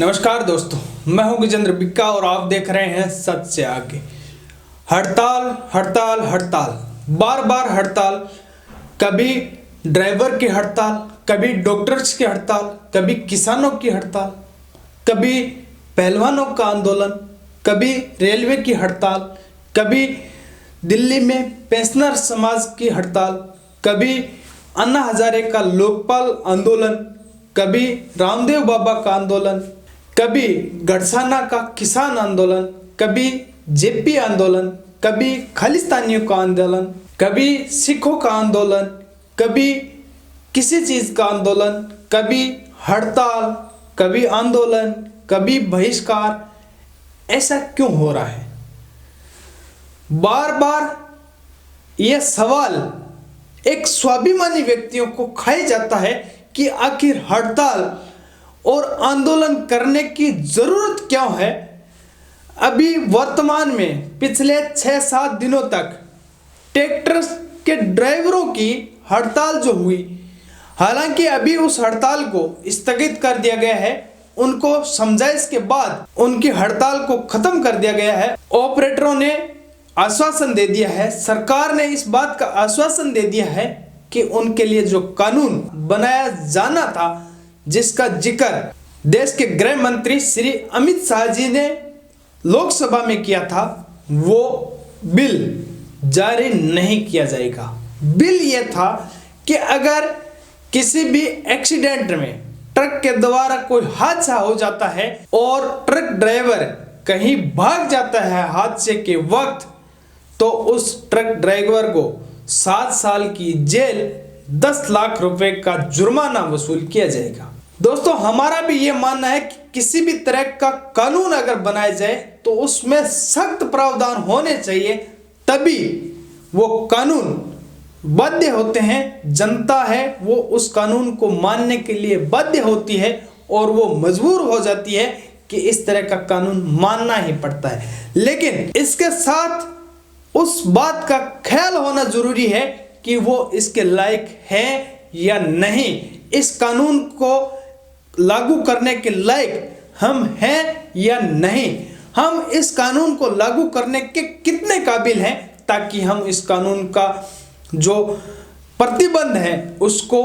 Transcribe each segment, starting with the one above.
नमस्कार दोस्तों, मैं हूं गजेंद्र बिक्का और आप देख रहे हैं सच से आगे। हड़ताल हड़ताल हड़ताल, बार बार हड़ताल। कभी ड्राइवर की हड़ताल, कभी डॉक्टर्स की हड़ताल, कभी किसानों की हड़ताल, कभी पहलवानों का आंदोलन, कभी रेलवे की हड़ताल, कभी दिल्ली में पेंशनर समाज की हड़ताल, कभी अन्ना हजारे का लोकपाल आंदोलन, कभी रामदेव बाबा का आंदोलन, कभी गढ़साना का किसान आंदोलन, कभी जेपी आंदोलन, कभी खालिस्तानियों का आंदोलन, कभी सिखों का आंदोलन, कभी किसी चीज का आंदोलन, कभी हड़ताल, कभी आंदोलन, कभी बहिष्कार। ऐसा क्यों हो रहा है? बार बार यह सवाल एक स्वाभिमानी व्यक्तियों को खाया जाता है कि आखिर हड़ताल और आंदोलन करने की जरूरत क्यों है। अभी वर्तमान में पिछले 6-7 दिनों तक ट्रैक्टर के ड्राइवरों की हड़ताल जो हुई, हालांकि अभी उस हड़ताल को स्थगित कर दिया गया है। उनको समझाइश के बाद उनकी हड़ताल को खत्म कर दिया गया है। ऑपरेटरों ने आश्वासन दे दिया है, सरकार ने इस बात का आश्वासन दे दिया है कि उनके लिए जो कानून बनाया जाना था, जिसका जिक्र देश के गृह मंत्री श्री अमित शाह जी ने लोकसभा में किया था, वो बिल जारी नहीं किया जाएगा। बिल यह था कि अगर किसी भी एक्सीडेंट में ट्रक के द्वारा कोई हादसा हो जाता है और ट्रक ड्राइवर कहीं भाग जाता है हादसे के वक्त, तो उस ट्रक ड्राइवर को 7 साल की जेल, 10 लाख रुपए का जुर्माना वसूल किया जाएगा। दोस्तों, हमारा भी ये मानना है कि किसी भी तरह का कानून अगर बनाया जाए तो उसमें सख्त प्रावधान होने चाहिए, तभी वो कानून बाध्य होते हैं। जनता है वो उस कानून को मानने के लिए बाध्य होती है और वो मजबूर हो जाती है कि इस तरह का कानून मानना ही पड़ता है। लेकिन इसके साथ उस बात का ख्याल होना जरूरी है कि वो इसके लायक है या नहीं, इस कानून को लागू करने के लायक हम हैं या नहीं, हम इस कानून को लागू करने के कितने काबिल हैं, ताकि हम इस कानून का जो प्रतिबंध है उसको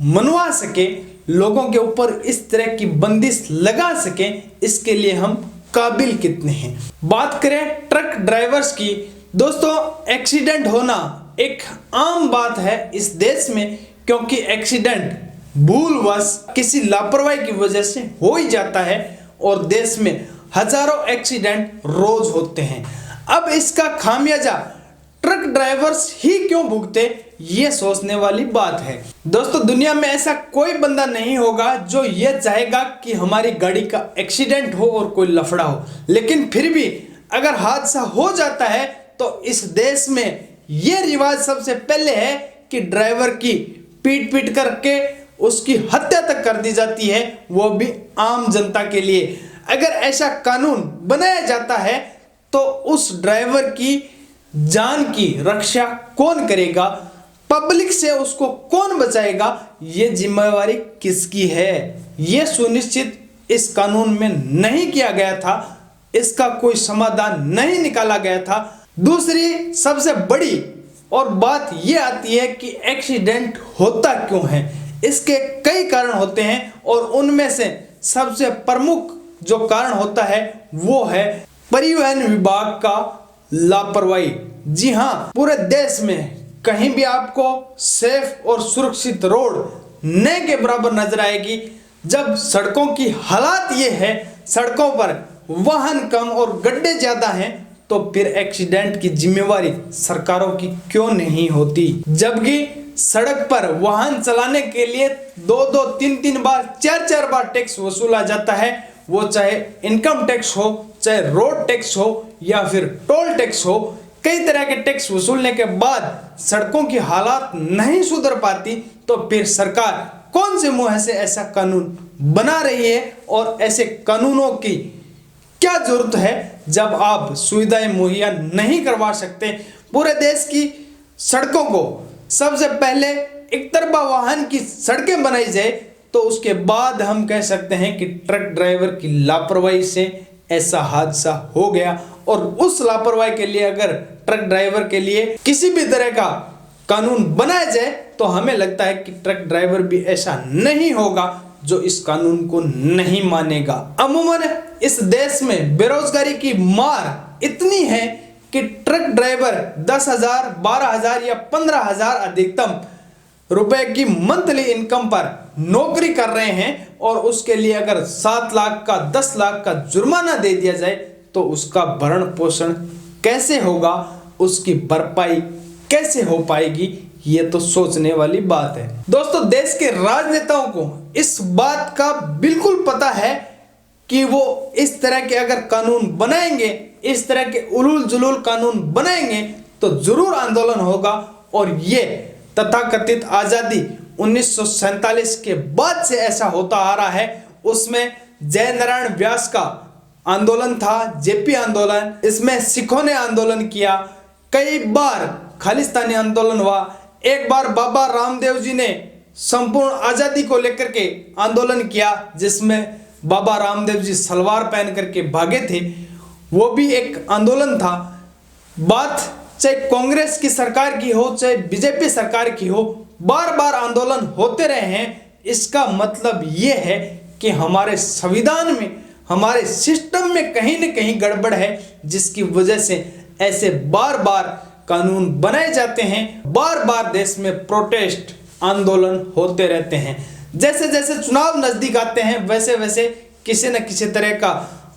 मनवा सके, लोगों के ऊपर इस तरह की बंदिश लगा सके। इसके लिए हम काबिल कितने हैं। बात करें ट्रक ड्राइवर्स की, दोस्तों, एक्सीडेंट होना एक आम बात है इस देश में, क्योंकि एक्सीडेंट भूलवश किसी लापरवाही की वजह से हो ही जाता है और देश में हजारों एक्सीडेंट रोज होते हैं। अब इसका खामियाजा ट्रक ड्राइवर्स ही क्यों भुगते, ये सोचने वाली बात है। दोस्तों, दुनिया में ऐसा कोई बंदा नहीं होगा जो ये चाहेगा कि हमारी गाड़ी का एक्सीडेंट हो और कोई लफड़ा हो, लेकिन फिर भी अगर हादसा हो जाता है तो इस देश में ये रिवाज सबसे पहले है कि ड्राइवर की पीट पीट करके उसकी हत्या तक कर दी जाती है, वो भी आम जनता के लिए। अगर ऐसा कानून बनाया जाता है तो उस ड्राइवर की जान की रक्षा कौन करेगा, पब्लिक से उसको कौन बचाएगा, ये जिम्मेवारी किसकी है, ये सुनिश्चित इस कानून में नहीं किया गया था, इसका कोई समाधान नहीं निकाला गया था। दूसरी सबसे बड़ी और बात यह आती है कि एक्सीडेंट होता क्यों है। इसके कई कारण होते हैं और उनमें से सबसे प्रमुख जो कारण होता है वो है परिवहन विभाग का लापरवाही। जी हाँ, पूरे देश में कहीं भी आपको सेफ और सुरक्षित रोड न के बराबर नजर आएगी। जब सड़कों की हालात ये है, सड़कों पर वाहन कम और गड्ढे ज्यादा हैं, तो फिर एक्सीडेंट की जिम्मेवारी सरकारों की क्यों नहीं होती। जबकि सड़क पर वाहन चलाने के लिए 2-2, 3-3 बार, 4-4 बार टैक्स वसूला जाता है, वो चाहे इनकम टैक्स हो, चाहे रोड टैक्स हो या फिर टोल टैक्स हो। कई तरह के टैक्स वसूलने के बाद सड़कों की हालात नहीं सुधर पाती, तो फिर सरकार कौन से मुंह से ऐसा कानून बना रही है और ऐसे कानूनों की क्या जरूरत है जब आप सुविधाएं मुहैया नहीं करवा सकते। पूरे देश की सड़कों को सबसे पहले एक तरफा वाहन की सड़कें बनाई जाए, तो उसके बाद हम कह सकते हैं कि ट्रक ड्राइवर की लापरवाही से ऐसा हादसा हो गया। और उस लापरवाही के लिए अगर ट्रक ड्राइवर के लिए किसी भी तरह का कानून बनाया जाए तो हमें लगता है कि ट्रक ड्राइवर भी ऐसा नहीं होगा जो इस कानून को नहीं मानेगा। अमूमन इस देश में बेरोजगारी की मार इतनी है कि ट्रक ड्राइवर 10,000, 12,000 या 15,000 अधिकतम रुपए की मंथली इनकम पर नौकरी कर रहे हैं और उसके लिए अगर 7 लाख का 10 लाख का जुर्माना दे दिया जाए तो उसका भरण पोषण कैसे होगा, उसकी भरपाई कैसे हो पाएगी, ये तो सोचने वाली बात है। दोस्तों, देश के राजनेताओं को इस बात का बिल्कुल पता है कि वो इस तरह के अगर कानून बनाएंगे, इस तरह के उलूल जुलूल कानून बनाएंगे तो जरूर आंदोलन होगा। और ये तथाकथित आजादी 1947 के बाद से ऐसा होता आ रहा है। उसमें जय नारायण व्यास का आंदोलन था, जेपी आंदोलन, इसमें सिखों ने आंदोलन किया, कई बार खालिस्तानी आंदोलन हुआ, एक बार बाबा रामदेव जी ने संपूर्ण आजादी को लेकर के आंदोलन किया जिसमें बाबा रामदेव जी सलवार पहन करके भागे थे, वो भी एक आंदोलन था। बात चाहे कांग्रेस की सरकार की हो चाहे बीजेपी सरकार की हो, बार बार आंदोलन होते रहे हैं। इसका मतलब ये है कि हमारे संविधान में, हमारे सिस्टम में कहीं न कहीं गड़बड़ है, जिसकी वजह से ऐसे बार बार कानून बनाए जाते हैं, बार बार देश में प्रोटेस्ट आंदोलन होते रहते हैं। जैसे जैसे चुनाव नजदीक आते हैं वैसे वैसे किसी न किसी तरह का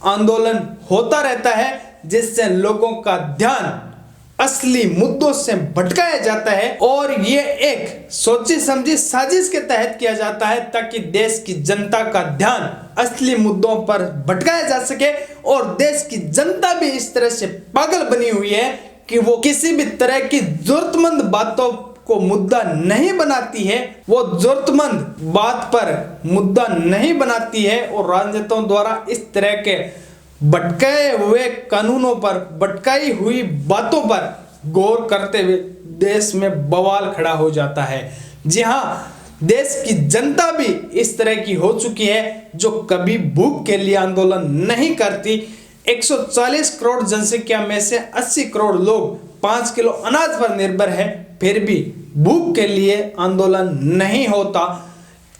आंदोलन होता रहता है जिससे लोगों का ध्यान असली मुद्दों से भटकाया जाता है। और ये एक सोची समझी साजिश के तहत किया जाता है ताकि देश की जनता का ध्यान असली मुद्दों पर भटकाया जा सके। और देश की जनता भी इस तरह से पागल बनी हुई है कि वो किसी भी तरह की जरूरतमंद बातों को मुद्दा नहीं बनाती है, वो जरूरतमंद बात पर मुद्दा नहीं बनाती है। और राजनेताओं द्वारा इस तरह के भटकाए हुए कानूनों पर, भटकाई हुई बातों पर गौर करते हुए देश में बवाल खड़ा हो जाता है। जी हाँ, देश की जनता भी इस तरह की हो चुकी है जो कभी भूख के लिए आंदोलन नहीं करती। 140 करोड़ जनसंख्या में से 80 करोड़ लोग 5 किलो अनाज पर निर्भर है, फिर भी भूख के लिए आंदोलन नहीं होता,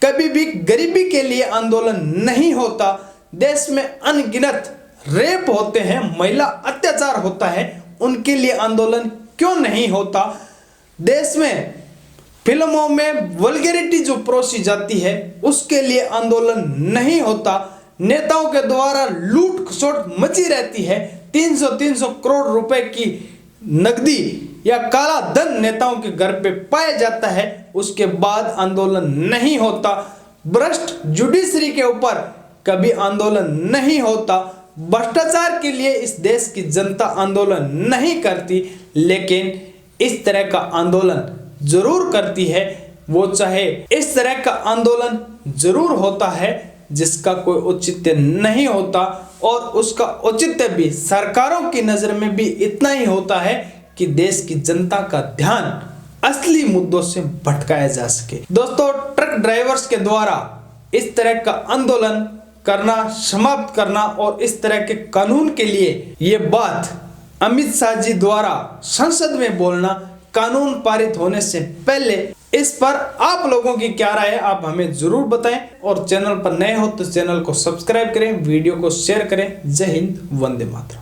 कभी भी गरीबी के लिए आंदोलन नहीं होता। देश में अनगिनत रेप होते हैं, महिला अत्याचार होता है, उनके लिए आंदोलन क्यों नहीं होता। देश में फिल्मों में वल्गैरिटी जो परोसी जाती है उसके लिए आंदोलन नहीं होता। नेताओं के द्वारा लूट खसोट मची रहती है, 300 करोड़ रुपए की नकदी या काला धन नेताओं के घर पे पाया जाता है, उसके बाद आंदोलन नहीं होता। भ्रष्ट जुडिशरी के ऊपर कभी आंदोलन नहीं होता। भ्रष्टाचार के लिए इस देश की जनता आंदोलन नहीं करती, लेकिन इस तरह का आंदोलन जरूर करती है। वो चाहे इस तरह का आंदोलन जरूर होता है जिसका कोई औचित्य नहीं होता, और उसका औचित्य भी सरकारों की नजर में भी इतना ही होता है कि देश की जनता का ध्यान असली मुद्दों से भटकाया जा सके। दोस्तों, ट्रक ड्राइवर्स के द्वारा इस तरह का आंदोलन करना, समाप्त करना और इस तरह के कानून के लिए ये बात अमित शाह जी द्वारा संसद में बोलना, कानून पारित होने से पहले, इस पर आप लोगों की क्या राय है आप हमें जरूर बताएं। और चैनल पर नए हो तो चैनल को सब्सक्राइब करें, वीडियो को शेयर करें। जय हिंद, वंदे मातरम।